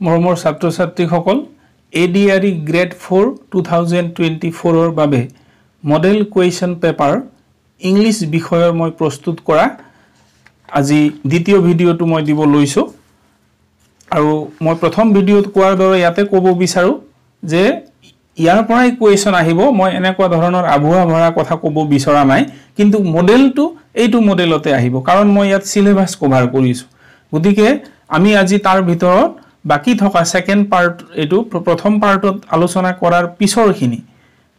মৰমৰ ছাত্ৰ ছাত্ৰীসকল এডিআৰই গ্ৰেড 4 2024 ৰ বাবে মডেল কুৱেশ্যন পেপাৰ ইংলিছ বিষয়ৰ মই প্ৰস্তুত কৰা আজি দ্বিতীয় ভিডিওটো মই দিব লৈছো আৰু মই প্ৰথম ভিডিওত কোৱাৰ দৰে ইয়াতে ক'ব বিচাৰো যে ইয়াৰ পৰাই কুৱেশ্যন আহিব মই এনেকুৱা ধৰণৰ আভুৱা ভৰা কথা ক'ব বিচৰা নাই কিন্তু মডেলটো এইটো মডেলতে আহিব কাৰণ মই ইয়াত সিলেবাস কভাৰ কৰিছো গতিকে আমি আজি তাৰ ভিতৰত বাকি থকা সেকেন্ড পাৰ্ট এটু প্ৰথম পাৰ্টত আলোচনা কৰাৰ পিছৰখিনি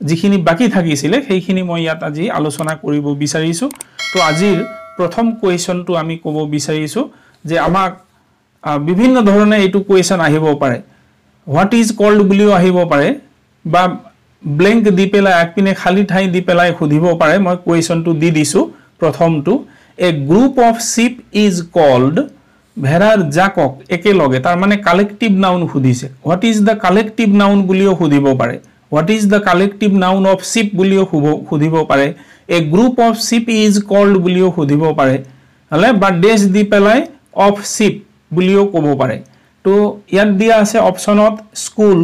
যিখিনি বাকি থাকিছিলে সেইখিনি মই ইয়াত আজি আলোচনা কৰিব বিচাৰিছো তো আজিৰ প্ৰথম কোৱেশ্যনটো আমি ক'ব বিচাৰিছো যে আমাক বিভিন্ন ধৰণে এটু কোৱেশ্যন আহিব পাৰে হোৱাট ইজ কল্ড বুলিও আহিব পাৰে বা ব্ল্যাঙ্ক দি পেলাই একপিনে খালি ঠাই দি পেলাই খুদিব পাৰে মই কোৱেশ্যনটো দি দিছো প্ৰথমটো a group of sheep is called ভেৰাৰ জাকক একেলগে তাৰ মানে কালেক্টিভ নাউন খুদিছে what is the collective noun বুলিও খুদিব পাৰে what is the collective noun of sheep বুলিও খুদিব পাৰে a group of sheep is called বুলিও খুদিব পাৰে হলে বা ডেশ দি পেলাই অফ শিপ বুলিও ক'ব পাৰে তো ইয়াত দিয়া আছে অপচনত স্কুল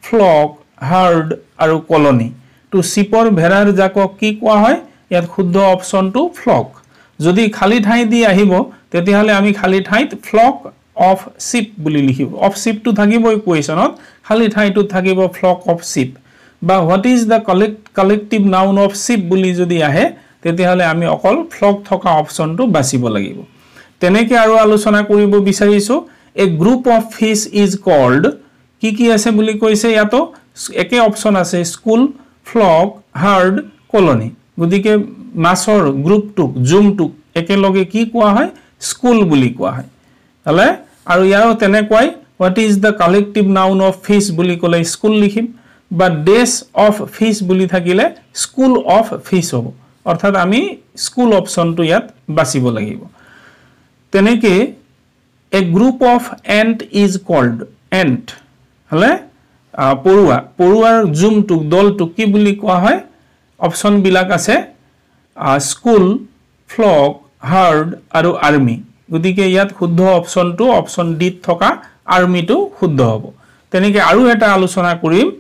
ফ্লক হাৰ্ড আৰু কলনী তো শিপৰ ভেৰাৰ জাকক কি কোৱা হয় ইয়াত শুদ্ধ অপচনটো ফ্লক যদি খালি ঠাই দি আহিব তেতিয়াহলে আমি খালি ঠাইত ফ্লক অফ শিপ বুলি লিখিব অফ শিপ টু থাকিব ইকুৱেশ্যনত খালি ঠাইটো থাকিব ফ্লক অফ শিপ বা what is the collective noun of sheep বুলি যদি আহে তেতিয়াহলে আমি অকল ফ্লক থকা অপচনটো বাছিব লাগিব তেনেকৈ আৰু আলোচনা কৰিব বিচাৰিছো a group of fish is called কি আছে বুলি কৈছে ইয়াতো একে অপচন আছে স্কুল ফ্লক হাৰ্ড কলনী গতিকে মাছৰ গ্ৰুপটো জুমটো একেলগে কি কোৱা হয় স্কুল বুলি কোৱা হয় হলে আৰু ইয়াৰো তেনেকৈ what is the collective noun of fish বুলি ক'লে স্কুল লিখিম বা ডেশ অফ ফিশ বুলি থাকিলে স্কুল অফ ফিশ হ'ব অৰ্থাৎ আমি স্কুল অপচনটো ইয়াত বাছিব লাগিব তেনেকৈ a group of ant is called ant হলে পৰুৱাৰ জুমটো দলটো কি বুলি কোৱা হয় অপচন বিলাক আছে স্কুল ফ্লক হাৰ্ড আৰু আৰ্মি গতিকে ইয়াত শুদ্ধ অপচনটো অপচন ডিত থকা আৰ্মিটো শুদ্ধ হ'ব তেনেকৈ আৰু এটা আলোচনা কৰিম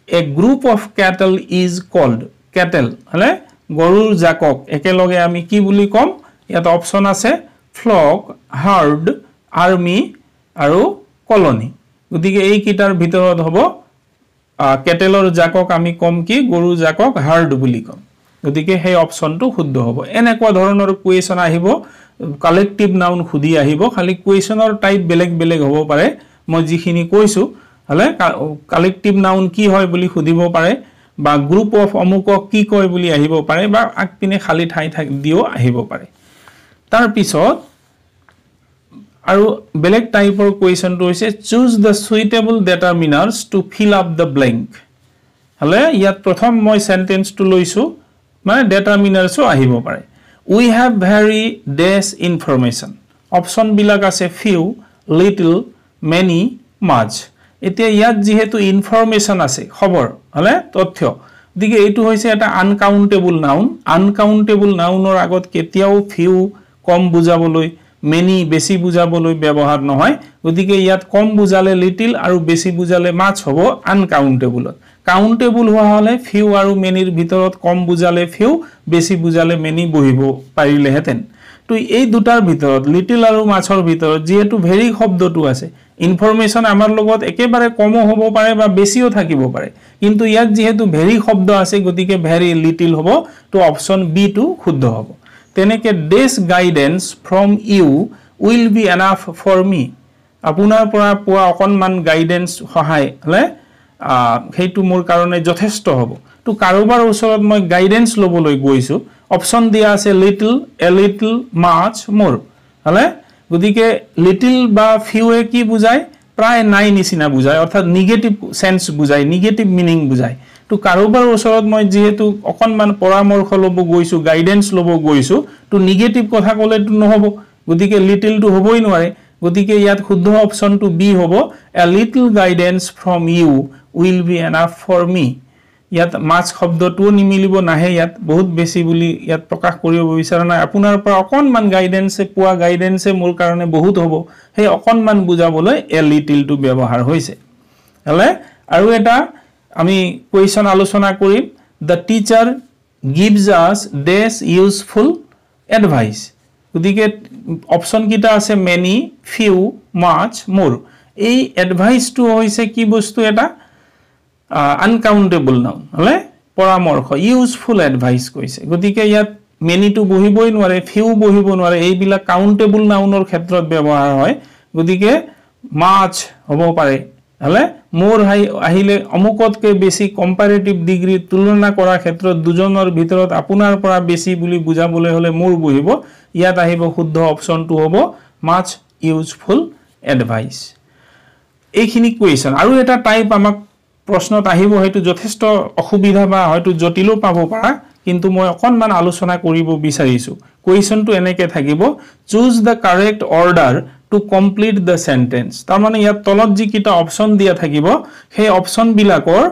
a group of cattle is called cattle হলে গৰুৰ জাকক একেলগে আমি কি বুলি কম ইয়াত অপচন আছে ফ্লক হাৰ্ড আৰ্মি আৰু কলনী গতিকে এই কিটাৰ ভিতৰত হ'ব ক্যাটেলৰ জাকক আমি কম কি গৰুৰ জাকক হাৰ্ড বুলি কম গতিকে সেই অপচনটো শুদ্ধ হ'ব এনেকুৱা ধৰণৰ কুৱেশ্যন আহিব কালেক্টিভ নাউন খুদি আহিব খালি কুৱেশ্যনৰ টাইপ বেলেগ হ'ব পাৰে মই যিখিনি কৈছো হলে কালেক্টিভ নাউন কি হয় বুলি খুদিব পাৰে বা গ্ৰুপ অফ অমুকক কি কয় বুলি আহিব পাৰে বা আকপিনে খালি ঠাই দিও আহিব পাৰে তাৰ পিছত আৰু বেলেগ টাইপৰ কুৱেশ্যনটো হৈছে choose the suitable determiners to fill up the blank হলে ইয়াত প্ৰথম মই সেন্টেন্সটো লৈছো মানে ডিটাৰমিনাৰ্সও আহিব পাৰে উই হ্যাভ ভেৰি ডেশ ইনফৰমেশন অপচন বিলাক আছে ফিউ লিটল মেনি মাছ এতিয়া ইয়াত যেহেতু ইনফৰমেশন আছে খবৰ হলে তথ্য দিকে এইটো হৈছে এটা আনকাউন্টেবল নাউনৰ আগত কেতিয়াও ফিউ কম বুজাবলৈ মেনি বেছি বুজাবলৈ ব্যৱহাৰ নহয় গতিকে ইয়াত কম বুজালে লিটল আৰু বেছি বুজালে মাছ হ'ব আনকাউন্টেবলত কাউন্টেবল হোৱা হলে ফিউ আৰু মেনিৰ ভিতৰত কম বুজালে ফিউ বেছি বুজালে মেনি বহিব পাৰিলে হেতেন তো এই দুটাৰ ভিতৰত লিটল আৰু মাছৰ ভিতৰত যেহেতু ভেৰি শব্দটো আছে ইনফৰমেশন আমাৰ লগত একেবাৰে কমো হ'ব পাৰে বা বেছিও থাকিব পাৰে কিন্তু ইয়াত যেহেতু ভেৰি শব্দ আছে গতিকে ভেৰি লিটল হ'ব তো অপচন বি টো শুদ্ধ হ'ব তেনেকৈ dash guidance from you will be enough for me আপোনাৰ পৰা পোৱা অকনমান গাইডেন্স সহায় হলে সেইটো মোৰ কাৰণে যথেষ্ট হ'ব তো কাৰোবাৰ ওচৰত মই গাইডেন্স লবলৈ গৈছো অপচন দিয়া আছে লিটল এ লিটল মাছ মোৰ হলে গতিকে লিটল বা ফিউৱে কি বুজায় প্ৰায় নাই নিচিনা বুজায় অৰ্থাৎ নিগেটিভ সেন্স বুজায় নিগেটিভ মিনিং বুজায় তো কাৰোবাৰ ওচৰত মই যেহেতু অকনমান পৰামৰ্শ লব গৈছো গাইডেন্স লব গৈছো তো নিগেটিভ কথা ক'লেটো নহব গতিকে লিটল টো হ'বই নোৱাৰে গতিকে ইয়াত শুদ্ধ অপচনটো বি হ'ব a little guidance from you will be enough for me ইয়াত মাছ শব্দটোও নিমিলিব নাহে ইয়াত বহুত বেছি বুলি ইয়াত প্ৰকাশ কৰিব বিচাৰা নাই আপোনাৰ পৰা অকনমান গাইডেন্সে পোৱা গাইডেন্সে মোৰ কাৰণে বহুত হ'ব সেই অকনমান বুজাবলৈ এ লিটিল টু ব্যৱহাৰ হৈছে হলে আৰু এটা আমি কোৱেশ্চন আলোচনা কৰিম the teacher gives us this useful advice গতিকে অপচন কিটা আছে many few much more এই এডভাইস টু হৈছে কি বস্তু এটা uncountable noun হলে পৰামৰ্শ ইউজফুল এডভাইস কৈছে গতিকে ইয়াত many টু বহিবই নোৱাৰে few বহিব নোৱাৰে এইবিলাক কাউন্টেবল নাউনৰ ক্ষেত্ৰত ব্যৱহাৰ হয় গতিকে much হ'ব পাৰে হলে মোৰ আহিলে অমুকতকৈ বেছি কম্পাৰেটিভ ডিগ্ৰী তুলনা কৰা ক্ষেত্ৰত দুজনৰ ভিতৰত আপোনাৰ পৰা বেছি বুলি বুজাবলৈ হলে মোৰ বহিব ইয়াত আহিব শুদ্ধ অপচনটো হ'ব much useful advice এইখিনি কোৱেশ্চন আৰু এটা টাইপ আমাক প্ৰশ্নত আহিব হয়তো যথেষ্ট অসুবিধা বা হয়তো জটিলো পাব পাৰা কিন্তু মই অকনমান আলোচনা কৰিব বিচাৰিছো কোৱেশ্চনটো এনেকৈ থাকিব choose da correct order to complete the sentence তাৰ মানে ইয়াত তলত যি কিটা অপচন দিয়া থাকিব সেই অপচন বিলাকৰ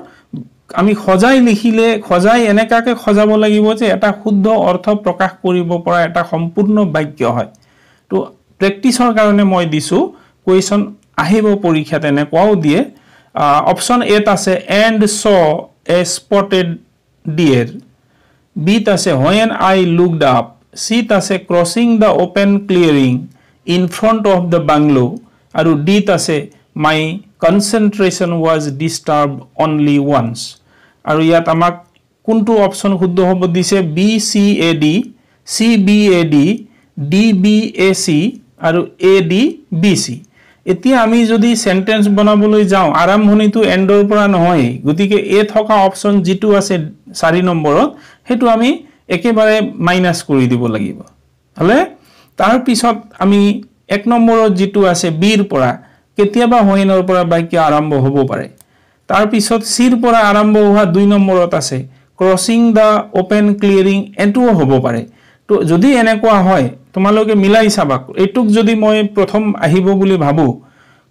আমি খজাই লিখিলে খজাই এনেকাকে খজাব লাগিব যে এটা শুদ্ধ অৰ্থ প্ৰকাশ কৰিব পৰা এটা সম্পূৰ্ণ বাক্য হয় তো প্ৰেক্টিছৰ কাৰণে মই দিছো কোৱেশ্চন আহিব পৰীক্ষাত এনেকুৱাও দিয়ে অপচন এ আছে and saw a spotted deer b আছে when I looked up c আছে crossing the open clearing in front of the bungalow aru d ase my concentration was disturbed only once aru yat amak kuntu option shuddho hobo dise b c a d c b a d d b a c aru a d b c etia ami jodi sentence banaboloi jao arambhoni tu endor pora nohoy gotike a thoka option jitu ase 4 numberot hetu ami ekebare minus kori dibo lagibo hale তাৰ পিছত আমি এক নম্বৰত যেটো আছে বিৰ পৰা কেতিয়াবা হোইনৰ পৰা বাক্য আৰম্ভ হ'ব পাৰে তাৰ পিছত সিৰ পৰা আৰম্ভ হোৱা 2 নম্বৰত আছে ক্ৰসিং দা ওপেন ক্লিয়াৰিং এটোও হ'ব পাৰে তো যদি এনেকুৱা হয় তোমালোকে মিলাই চাবা এটুক যদি মই প্ৰথম আহিব বুলি ভাবো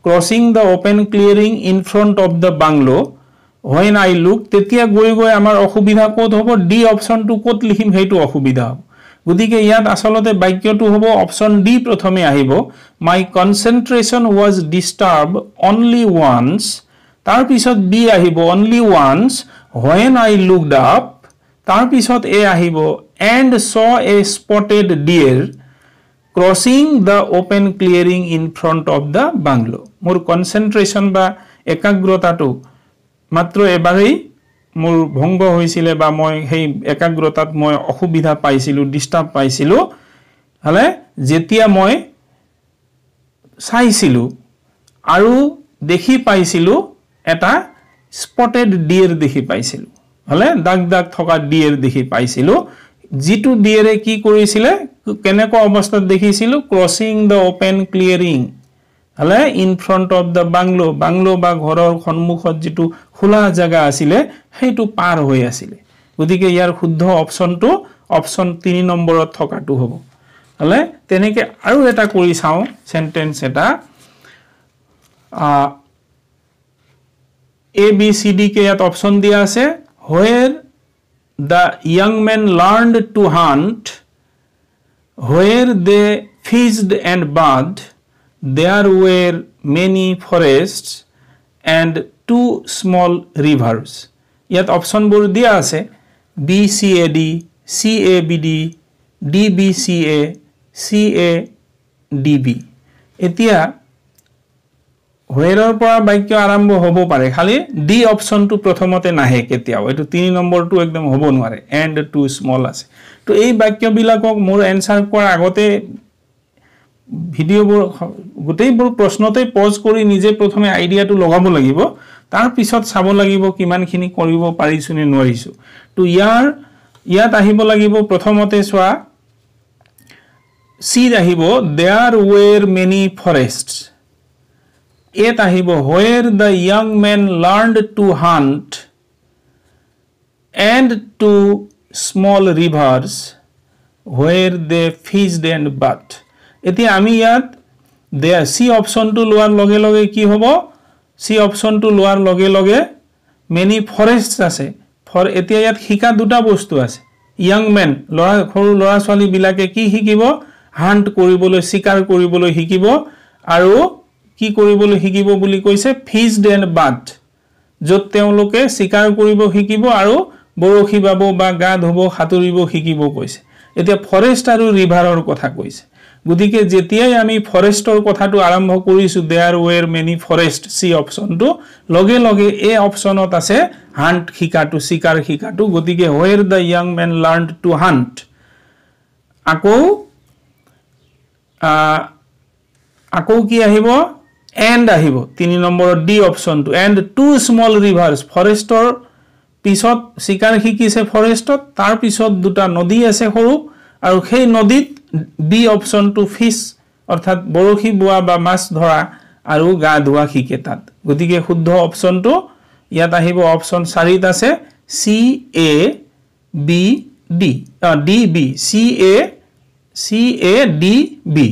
crossing the open clearing in front of the bungalow when I look তেতিয়া গৈ গৈ আমাৰ অসুবিধা ক'ত হ'ব ডি অপচনটো ক'ত লিখিম হেইটো অসুবিধা হ'ব গতিকে ইয়াত আসলতে বাক্যটো হ'ব অপচন ডি প্ৰথমে আহিব my concentration was disturbed only once তাৰ পিছত বি আহিব only once when I looked up তাৰ পিছত এ আহিব and saw a spotted deer crossing the open clearing in front of the bungalow মোৰ concentration বা একাগ্ৰতাটো মাত্ৰ এবাৰেই মোৰ ভংগ হৈছিল বা মই সেই একাগ্ৰতাত মই অসুবিধা পাইছিলো ডিস্টাৰ্ব পাইছিলো হলে যেতিয়া মই চাইছিলো আৰু দেখি পাইছিলো এটা স্পটেড ডিয়াৰ দেখি পাইছিলো হলে দাগ দাগ থকা ডিয়াৰ দেখি পাইছিলো জিটু ডিয়াৰে কি কৰিছিলে কেনেকুৱা অৱস্থাত দেখিছিলো ক্ৰসিং দা ওপেন ক্লিয়াৰিং হলে in front of the bungalow বা ঘৰৰ সন্মুখত যেটো খোলা জায়গা আছিল হেইটো পাৰ হৈ আছিল গতিকে ইয়াৰ শুদ্ধ অপচনটো অপচন 3 নম্বৰত থকাটো হ'ব হলে তেনেকে আৰু এটা কৰি চাও সেন্টেন্স এটা A B C D কে ইয়াত অপচন দিয়া আছে where the young men learned to hunt where they fished and bathed there were many forests and 2 small rivers ইয়াত অপচন বোৰ দিয়া আছে B C A D C A B D D B C A C A D B এতিয়া where পৰা বাক্য আৰম্ভ হ'ব পাৰে খালি ডি অপচনটো প্ৰথমতে নাহে কেতিয়াও এটো 3 নম্বৰটো একদম হ'ব নোৱাৰে and 2 small আছে তো এই বাক্যবিলাকক মোৰ এনসাৰ কৰাৰ আগতে ভিডিওবোৰ গোটেইবোৰ প্ৰশ্নতে পজ কৰি নিজে প্ৰথমে আইডিয়াটো লগাব লাগিব তাৰ পিছত চাব লাগিব কিমানখিনি কৰিব পাৰিছো নে নোৱাৰিছো তো ইয়াত আহিব লাগিব প্ৰথমতে সোৱা সি আহিব there were many forests it আহিব where the young men learned to hunt and 2 small rivers where they fished and bathed এতিয়া আমি ইয়াত সি অপচনটো লোৱাৰ লগে লগে কি হ'ব সি অপচনটো লোৱাৰ লগে লগে many forests আছে ফৰ এতিয়া ইয়াত শিকা দুটা বস্তু আছে ইয়াং মেন সৰু ল'ৰা ছোৱালী বিলাকে কি শিকিব হান্ট কৰিবলৈ শিকাৰ কৰিবলৈ শিকিব আৰু কি কৰিবলৈ শিকিব বুলি কৈছে ফিস্ড এণ্ড বাথ য'ত তেওঁলোকে শিকাৰ কৰিব শিকিব আৰু বৰশী বাব বা গা ধুব সাঁতুৰিব শিকিব কৈছে এতিয়া ফৰেষ্ট আৰু ৰিভাৰৰ কথা কৈছে গতিকে যেতিয়াই আমি ফৰেষ্টৰ কথাটো আৰম্ভ কৰিছো দেয়াৰ ওৱেৰ মেনি ফৰেষ্ট সি অপচনটো লগে লগে এই অপচনত আছে হান্ট শিকাটো শিকাৰ শিকাটো গতিকে where the young man learned to hunt আকৌ কি আহিব and আহিব 3 নম্বৰৰ ডি অপচনটো and two small rivers ফৰেষ্টৰ পিছত শিকাৰ শিকিছে ফৰেষ্টত তাৰ পিছত দুটা নদী আছে সৰু আৰু সেই নদীত বি অপচনটো ফিশ অৰ্থাৎ বৰশী বোৱা বা মাছ ধৰা আৰু গা ধোৱা শিকে তাত গতিকে শুদ্ধ অপচনটো ইয়াত আহিব অপচন 4ত আছে C A B D D B C A D B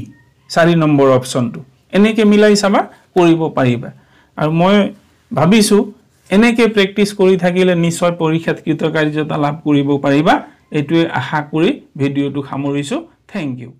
4 নম্বৰ অপচনটো এনেকে মিলাই চাবা কৰিব পাৰিবা আৰু মই ভাবিছো এনেকে প্ৰেক্টিস কৰি থাকিলে নিশ্চয় পৰীক্ষাত কৃতকাৰ্যতা লাভ কৰিব পাৰিবা এটোৱে আশা কৰি ভিডিওটো সামৰিছো থ্যাংক ইউ